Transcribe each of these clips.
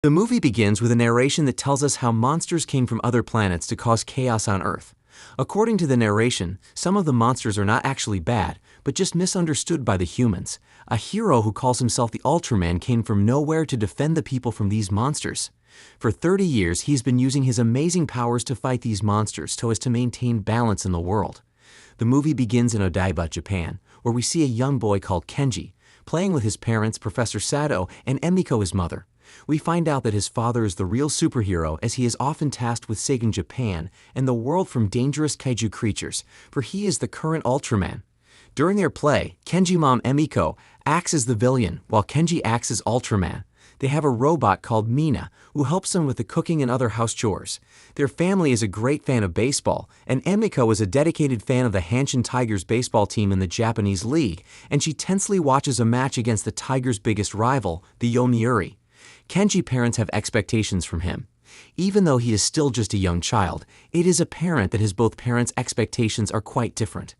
The movie begins with a narration that tells us how monsters came from other planets to cause chaos on Earth. According to the narration, some of the monsters are not actually bad, but just misunderstood by the humans. A hero who calls himself the Ultraman came from nowhere to defend the people from these monsters. For 30 years, he's been using his amazing powers to fight these monsters so as to maintain balance in the world. The movie begins in Odaiba, Japan, where we see a young boy called Kenji, playing with his parents, Professor Sato, and Emiko, his mother. We find out that his father is the real superhero, as he is often tasked with saving Japan and the world from dangerous kaiju creatures, for he is the current Ultraman. During their play, Kenji's mom Emiko acts as the villain, while Kenji acts as Ultraman. They have a robot called Mina, who helps them with the cooking and other house chores. Their family is a great fan of baseball, and Emiko is a dedicated fan of the Hanshin Tigers baseball team in the Japanese league, and she tensely watches a match against the Tigers' biggest rival, the Yomiuri. Kenji's parents have expectations from him. Even though he is still just a young child, it is apparent that his both parents' expectations are quite different.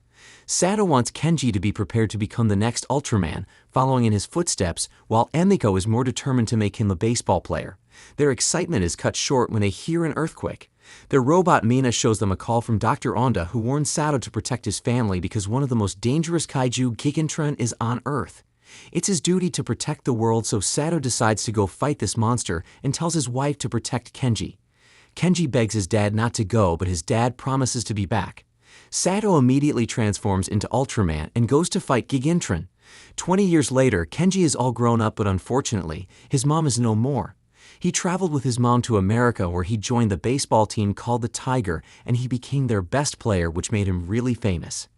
Sato wants Kenji to be prepared to become the next Ultraman, following in his footsteps, while Emiko is more determined to make him a baseball player. Their excitement is cut short when they hear an earthquake. Their robot Mina shows them a call from Dr. Onda, who warns Sato to protect his family because one of the most dangerous kaiju, Gigantron, is on Earth. It's his duty to protect the world, so Sato decides to go fight this monster and tells his wife to protect Kenji. Kenji begs his dad not to go, but his dad promises to be back. Sato immediately transforms into Ultraman and goes to fight Gigantron. 20 years later, Kenji is all grown up, but unfortunately, his mom is no more. He traveled with his mom to America, where he joined the baseball team called the Tiger, and he became their best player, which made him really famous.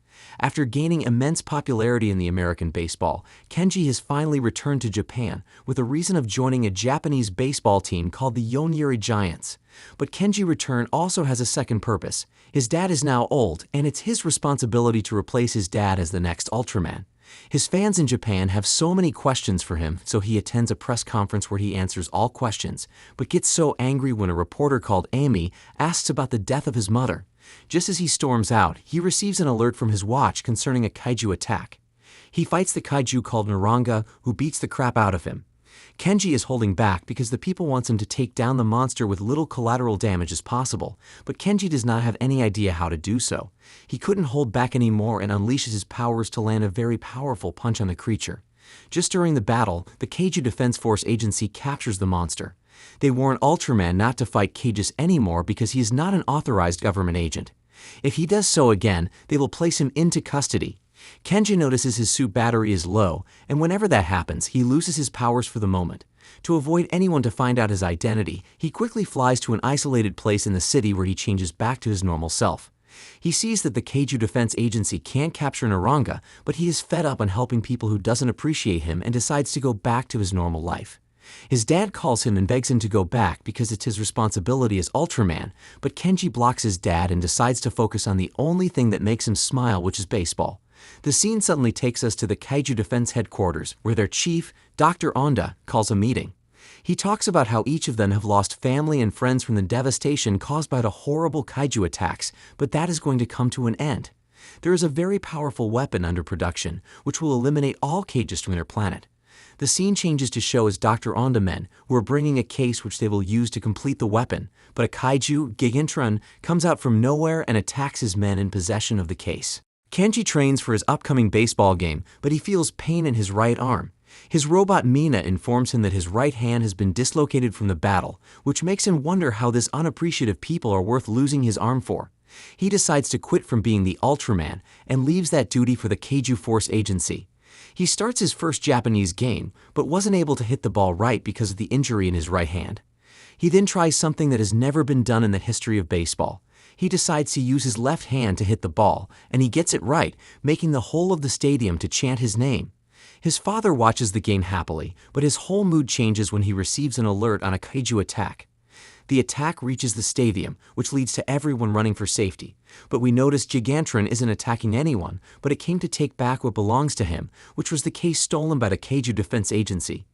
After gaining immense popularity in the American baseball, Kenji has finally returned to Japan with a reason of joining a Japanese baseball team called the Yomiuri Giants. But Kenji's return also has a second purpose. His dad is now old, and it's his responsibility to replace his dad as the next Ultraman. His fans in Japan have so many questions for him, so he attends a press conference where he answers all questions, but gets so angry when a reporter called Amy asks about the death of his mother. Just as he storms out, he receives an alert from his watch concerning a kaiju attack. He fights the kaiju called Naranga, who beats the crap out of him. Kenji is holding back because the people want him to take down the monster with little collateral damage as possible, but Kenji does not have any idea how to do so. He couldn't hold back anymore and unleashes his powers to land a very powerful punch on the creature. Just during the battle, the Kaiju Defense Force agency captures the monster. They warn Ultraman not to fight Kaijus anymore because he is not an authorized government agent. If he does so again, they will place him into custody. Kenji notices his suit battery is low, and whenever that happens, he loses his powers for the moment. To avoid anyone to find out his identity, he quickly flies to an isolated place in the city where he changes back to his normal self. He sees that the Kaiju Defense Agency can't capture Naranga, but he is fed up on helping people who doesn't appreciate him and decides to go back to his normal life. His dad calls him and begs him to go back because it's his responsibility as Ultraman, but Kenji blocks his dad and decides to focus on the only thing that makes him smile, which is baseball. The scene suddenly takes us to the Kaiju Defense headquarters, where their chief, Dr. Onda, calls a meeting. He talks about how each of them have lost family and friends from the devastation caused by the horrible kaiju attacks, but that is going to come to an end. There is a very powerful weapon under production, which will eliminate all kaijus from their planet. The scene changes to show as Dr. Onda men, who are bringing a case which they will use to complete the weapon, but a kaiju, Gigantron, comes out from nowhere and attacks his men in possession of the case. Kenji trains for his upcoming baseball game, but he feels pain in his right arm. His robot Mina informs him that his right hand has been dislocated from the battle, which makes him wonder how this unappreciative people are worth losing his arm for. He decides to quit from being the Ultraman and leaves that duty for the Kaiju Force Agency. He starts his first Japanese game, but wasn't able to hit the ball right because of the injury in his right hand. He then tries something that has never been done in the history of baseball. He decides to use his left hand to hit the ball, and he gets it right, making the whole of the stadium to chant his name. His father watches the game happily, but his whole mood changes when he receives an alert on a kaiju attack. The attack reaches the stadium, which leads to everyone running for safety. But we notice Gigantron isn't attacking anyone, but it came to take back what belongs to him, which was the case stolen by the Kaiju Defense Agency.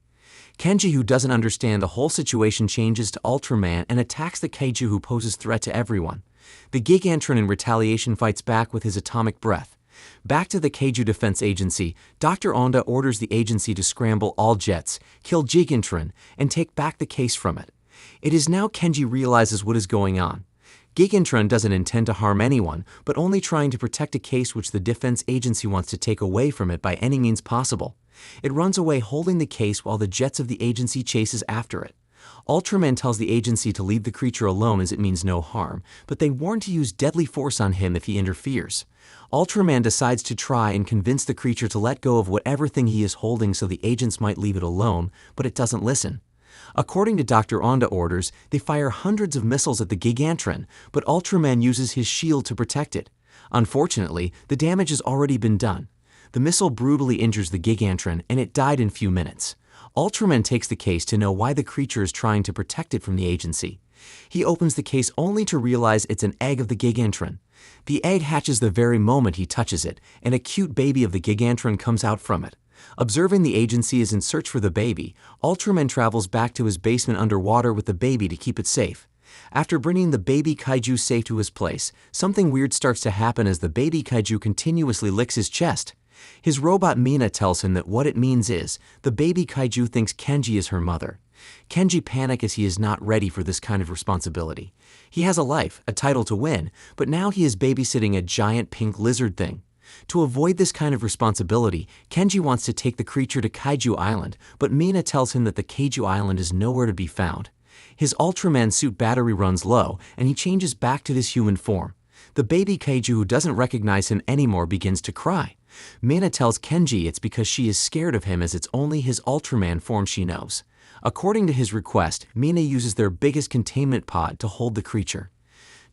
Kenji, who doesn't understand the whole situation, changes to Ultraman and attacks the kaiju who poses threat to everyone. The Gigantron in retaliation fights back with his atomic breath. Back to the Kaiju Defense Agency, Dr. Onda orders the agency to scramble all jets, kill Gigantron, and take back the case from it. It is now Kenji realizes what is going on. Gigantron doesn't intend to harm anyone, but only trying to protect a case which the defense agency wants to take away from it by any means possible. It runs away holding the case while the jets of the agency chases after it. Ultraman tells the agency to leave the creature alone as it means no harm, but they warn to use deadly force on him if he interferes. Ultraman decides to try and convince the creature to let go of whatever thing he is holding so the agents might leave it alone, but it doesn't listen. According to Dr. Onda orders, they fire hundreds of missiles at the Gigantron, but Ultraman uses his shield to protect it. Unfortunately, the damage has already been done. The missile brutally injures the Gigantron, and it died in few minutes. Ultraman takes the case to know why the creature is trying to protect it from the agency. He opens the case only to realize it's an egg of the Gigantron. The egg hatches the very moment he touches it, and a cute baby of the Gigantron comes out from it. Observing the agency is in search for the baby, Ultraman travels back to his basement underwater with the baby to keep it safe. After bringing the baby kaiju safe to his place, something weird starts to happen as the baby kaiju continuously licks his chest. His robot Mina tells him that what it means is, the baby kaiju thinks Kenji is her mother. Kenji panics as he is not ready for this kind of responsibility. He has a life, a title to win, but now he is babysitting a giant pink lizard thing. To avoid this kind of responsibility, Kenji wants to take the creature to Kaiju Island, but Mina tells him that the Kaiju Island is nowhere to be found. His Ultraman suit battery runs low, and he changes back to his human form. The baby kaiju who doesn't recognize him anymore begins to cry. Mina tells Kenji it's because she is scared of him as it's only his Ultraman form she knows. According to his request, Mina uses their biggest containment pod to hold the creature.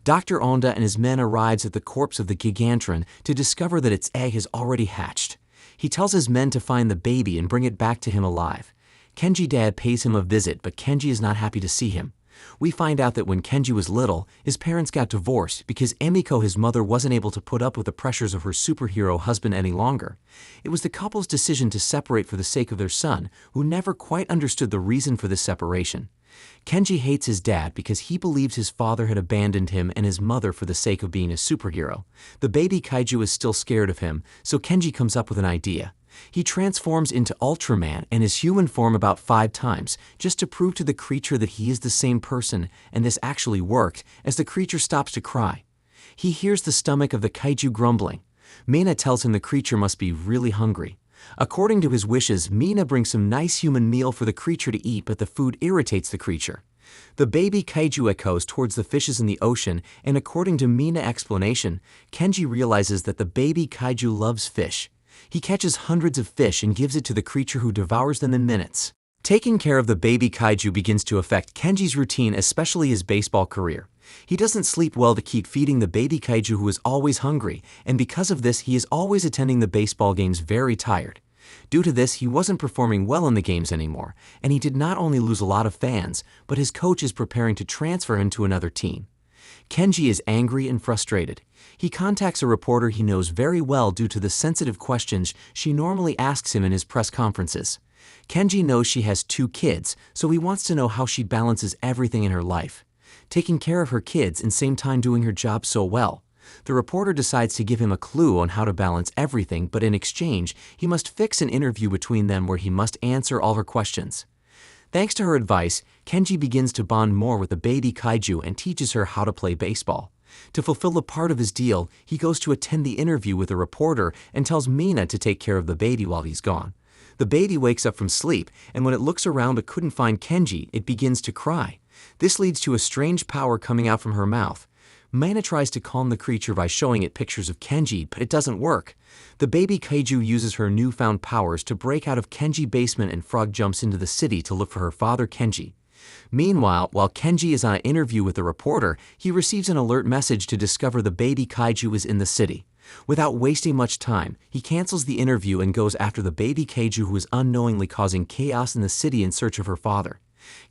Dr. Onda and his men arrives at the corpse of the Gigantron to discover that its egg has already hatched. He tells his men to find the baby and bring it back to him alive. Kenji Dad pays him a visit, but Kenji is not happy to see him. We find out that when Kenji was little, his parents got divorced because Emiko, his mother, wasn't able to put up with the pressures of her superhero husband any longer. It was the couple's decision to separate for the sake of their son, who never quite understood the reason for this separation. Kenji hates his dad because he believes his father had abandoned him and his mother for the sake of being a superhero. The baby kaiju is still scared of him, so Kenji comes up with an idea. He transforms into Ultraman and his human form about 5 times, just to prove to the creature that he is the same person, and this actually worked, as the creature stops to cry. He hears the stomach of the kaiju grumbling. Mina tells him the creature must be really hungry. According to his wishes, Mina brings some nice human meal for the creature to eat, but the food irritates the creature. The baby kaiju echoes towards the fishes in the ocean, and according to Mina's explanation, Kenji realizes that the baby kaiju loves fish. He catches hundreds of fish and gives it to the creature who devours them in minutes. Taking care of the baby kaiju begins to affect Kenji's routine, especially his baseball career. He doesn't sleep well to keep feeding the baby kaiju who is always hungry, and because of this he is always attending the baseball games very tired. Due to this, he wasn't performing well in the games anymore, and he did not only lose a lot of fans, but his coach is preparing to transfer him to another team. Kenji is angry and frustrated. He contacts a reporter he knows very well due to the sensitive questions she normally asks him in his press conferences. Kenji knows she has 2 kids, so he wants to know how she balances everything in her life. Taking care of her kids and same time doing her job so well. The reporter decides to give him a clue on how to balance everything, but in exchange, he must fix an interview between them where he must answer all her questions. Thanks to her advice, Kenji begins to bond more with the baby kaiju and teaches her how to play baseball. To fulfill a part of his deal, he goes to attend the interview with a reporter and tells Mina to take care of the baby while he's gone. The baby wakes up from sleep, and when it looks around but couldn't find Kenji, it begins to cry. This leads to a strange power coming out from her mouth. Mina tries to calm the creature by showing it pictures of Kenji, but it doesn't work. The baby kaiju uses her newfound powers to break out of Kenji's basement, and Frog jumps into the city to look for her father Kenji. Meanwhile, while Kenji is on an interview with a reporter, he receives an alert message to discover the baby kaiju is in the city. Without wasting much time, he cancels the interview and goes after the baby kaiju who is unknowingly causing chaos in the city in search of her father.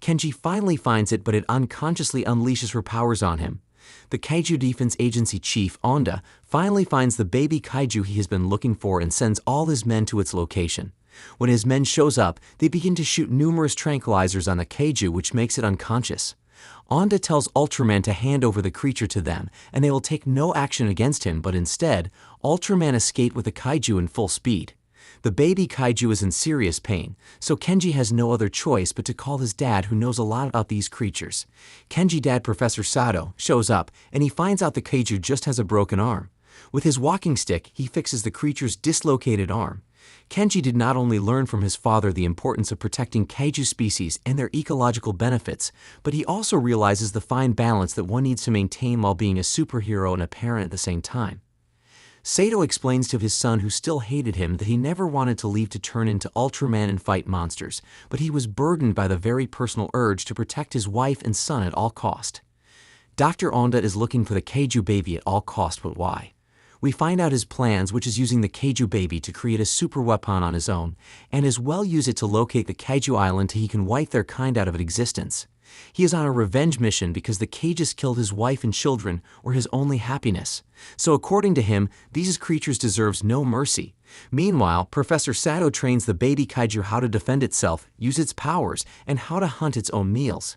Kenji finally finds it, but it unconsciously unleashes her powers on him. The Kaiju Defense Agency chief, Onda, finally finds the baby kaiju he has been looking for and sends all his men to its location. When his men shows up, they begin to shoot numerous tranquilizers on the kaiju, which makes it unconscious. Onda tells Ultraman to hand over the creature to them, and they will take no action against him, but instead, Ultraman escapes with the kaiju in full speed. The baby kaiju is in serious pain, so Kenji has no other choice but to call his dad, who knows a lot about these creatures. Kenji's dad, Professor Sato, shows up, and he finds out the kaiju just has a broken arm. With his walking stick, he fixes the creature's dislocated arm. Kenji did not only learn from his father the importance of protecting kaiju species and their ecological benefits, but he also realizes the fine balance that one needs to maintain while being a superhero and a parent at the same time. Sato explains to his son, who still hated him, that he never wanted to leave to turn into Ultraman and fight monsters, but he was burdened by the very personal urge to protect his wife and son at all cost. Dr. Onda is looking for the kaiju baby at all cost, but why? We find out his plans, which is using the kaiju baby to create a super weapon on his own, and as well use it to locate the kaiju island till he can wipe their kind out of existence. He is on a revenge mission because the Kaijus killed his wife and children, or his only happiness. So according to him, these creatures deserves no mercy. Meanwhile, Professor Sato trains the baby kaiju how to defend itself, use its powers, and how to hunt its own meals.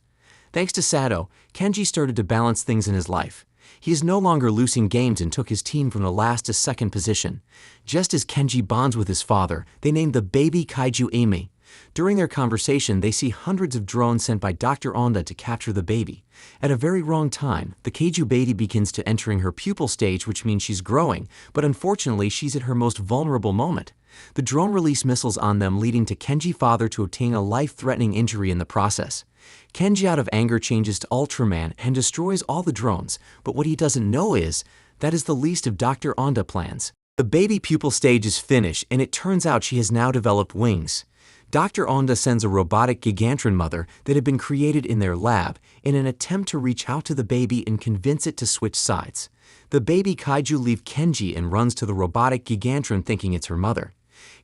Thanks to Sato, Kenji started to balance things in his life. He is no longer losing games and took his team from the last to second position. Just as Kenji bonds with his father, they named the baby kaiju Amy. During their conversation, they see hundreds of drones sent by Dr. Onda to capture the baby. At a very wrong time, the kaiju baby begins to entering her pupal stage, which means she's growing, but unfortunately she's at her most vulnerable moment. The drone release missiles on them, leading to Kenji's father to obtain a life-threatening injury in the process. Kenji, out of anger, changes to Ultraman and destroys all the drones, but what he doesn't know is, that is the least of Dr. Onda's plans. The baby pupal stage is finished, and it turns out she has now developed wings. Dr. Onda sends a robotic gigantron mother that had been created in their lab in an attempt to reach out to the baby and convince it to switch sides. The baby kaiju leaves Kenji and runs to the robotic gigantron, thinking it's her mother.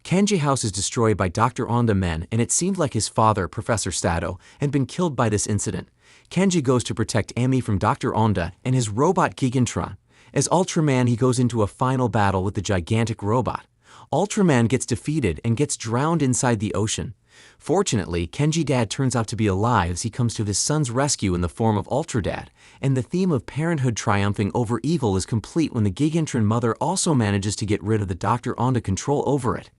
Kenji's house is destroyed by Dr. Onda men, and it seemed like his father, Professor Sato, had been killed by this incident. Kenji goes to protect Amy from Dr. Onda and his robot Gigantron. As Ultraman, he goes into a final battle with the gigantic robot. Ultraman gets defeated and gets drowned inside the ocean. Fortunately, Kenji's dad turns out to be alive as he comes to his son's rescue in the form of Ultradad, and the theme of parenthood triumphing over evil is complete when the Gigantron mother also manages to get rid of the Dr. Onda control over it.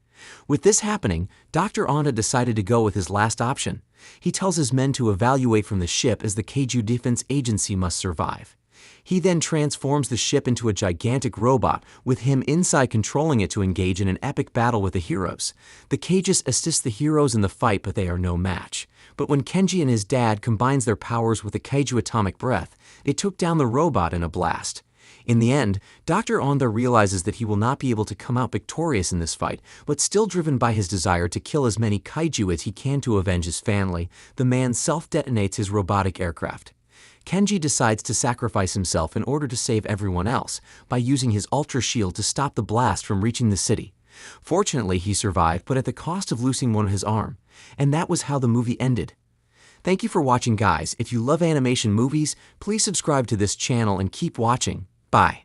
With this happening, Dr. Onda decided to go with his last option. He tells his men to evacuate from the ship, as the Kaiju Defense Agency must survive. He then transforms the ship into a gigantic robot, with him inside controlling it to engage in an epic battle with the heroes. The Kaijus assist the heroes in the fight, but they are no match. But when Kenji and his dad combines their powers with the Kaiju atomic breath, it took down the robot in a blast. In the end, Dr. Onda realizes that he will not be able to come out victorious in this fight, but still driven by his desire to kill as many kaiju as he can to avenge his family, the man self-detonates his robotic aircraft. Kenji decides to sacrifice himself in order to save everyone else by using his Ultra Shield to stop the blast from reaching the city. Fortunately, he survived, but at the cost of losing one of his arm. And that was how the movie ended. Thank you for watching, guys. If you love animation movies, please subscribe to this channel and keep watching. Bye.